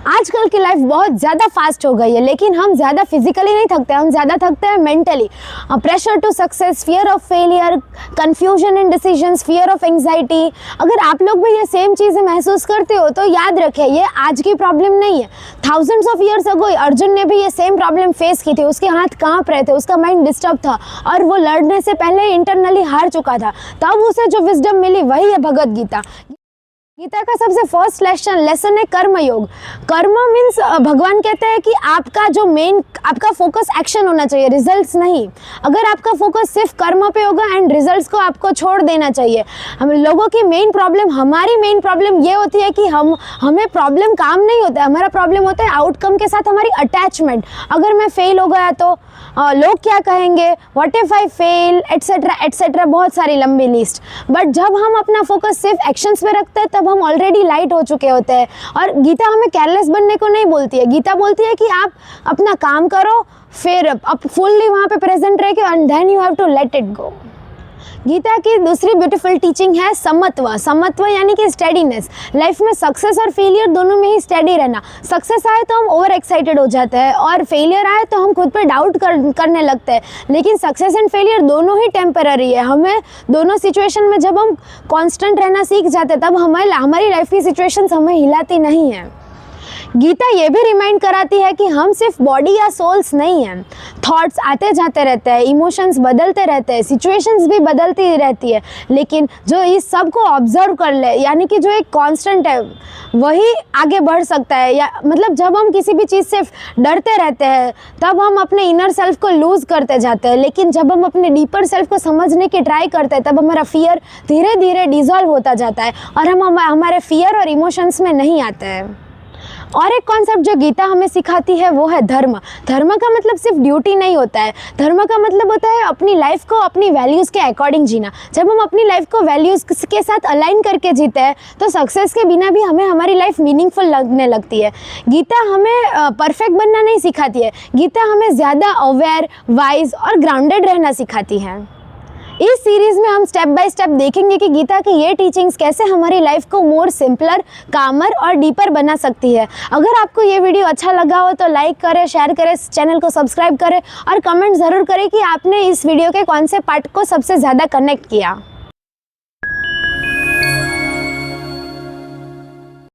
आजकल की लाइफ बहुत ज़्यादा फास्ट हो गई है, लेकिन हम ज़्यादा फिजिकली नहीं थकते, हम ज़्यादा थकते हैं mentally. Pressure to success, fear of failure, confusion in decisions, fear of anxiety. अगर आप लोग भी ये सेम चीज़ें महसूस करते हो तो याद रखें, ये आज की प्रॉब्लम नहीं है। Thousands of years ago Arjun ने भी ये सेम प्रॉब्लम फेस की थी। उसके हाथ कांप रहे थे, उसका माइंड डिस्टर्ब था और वो लड़ने से पहले इंटरनली हार चुका था। तब उसे जो विजडम मिली वही है भगवद गीता। गीता का सबसे फर्स्ट लेसन है कर्मयोग। कर्म मीन्स भगवान कहते हैं कि आपका जो आपका फोकस एक्शन होना चाहिए, रिजल्ट्स नहीं। अगर आपका फोकस सिर्फ कर्म पे होगा एंड रिजल्ट्स को आपको छोड़ देना चाहिए। हम लोगों की हमारी मेन प्रॉब्लम ये होती है कि हमें प्रॉब्लम काम नहीं होता है, हमारा प्रॉब्लम होता है आउटकम के साथ हमारी अटैचमेंट। अगर मैं फेल हो गया तो लोग क्या कहेंगे, what if I fail, etcetera etcetera, बहुत सारी लंबी लिस्ट। बट जब हम अपना फोकस सिर्फ एक्शंस पे रखते हैं तब हम ऑलरेडी लाइट हो चुके होते हैं। और गीता हमें केयरलेस बनने को नहीं बोलती है। गीता बोलती है कि आप अपना काम करो, फिर अब फुल्ली वहाँ पे प्रेजेंट रह के and then you have to let it go. Gita की दूसरी ब्यूटीफुल टीचिंग है समत्व। समत्व यानी कि स्टेडीनेस। लाइफ में सक्सेस और फेलियर दोनों में ही स्टेडी रहना। सक्सेस आए तो हम ओवर एक्साइटेड हो जाते हैं और फेलियर आए तो हम खुद पे डाउट करने लगते हैं। लेकिन सक्सेस एंड फेलियर दोनों ही टेम्पररी है। हमें दोनों सिचुएशन में जब हम कॉन्स्टेंट रहना सीख जाते हैं तब हमारी लाइफ की सिचुएशंस हमें हिलाती नहीं है। गीता ये भी रिमाइंड कराती है कि हम सिर्फ बॉडी या सोल्स नहीं हैं। थॉट्स आते जाते रहते हैं, इमोशंस बदलते रहते हैं, सिचुएशंस भी बदलती रहती है। लेकिन जो इस सब को ऑब्जर्व कर ले, यानी कि जो एक कांस्टेंट है वही आगे बढ़ सकता है। या मतलब जब हम किसी भी चीज़ से डरते रहते हैं तब हम अपने इनर सेल्फ को लूज़ करते जाते हैं। लेकिन जब हम अपने डीपर सेल्फ को समझने की ट्राई करते हैं तब हमारा फियर धीरे धीरे डिज़ोल्व होता जाता है और हम हमारे फियर और इमोशंस में नहीं आते हैं। और एक कॉन्सेप्ट जो गीता हमें सिखाती है वो है धर्म। धर्म का मतलब सिर्फ ड्यूटी नहीं होता है। धर्म का मतलब होता है अपनी लाइफ को अपनी वैल्यूज़ के अकॉर्डिंग जीना। जब हम अपनी लाइफ को वैल्यूज़ के साथ अलाइन करके जीते हैं तो सक्सेस के बिना भी हमें हमारी लाइफ मीनिंगफुल लगने लगती है। गीता हमें परफेक्ट बनना नहीं सिखाती है, गीता हमें ज़्यादा अवेयर, वाइज और ग्राउंडेड रहना सिखाती है। इस सीरीज़ में हम स्टेप बाय स्टेप देखेंगे कि गीता की ये टीचिंग्स कैसे हमारी लाइफ को मोर सिंपलर, कामर और डीपर बना सकती है। अगर आपको ये वीडियो अच्छा लगा हो तो लाइक करें, शेयर करें, चैनल को सब्सक्राइब करें और कमेंट ज़रूर करें कि आपने इस वीडियो के कौन से पार्ट को सबसे ज़्यादा कनेक्ट किया।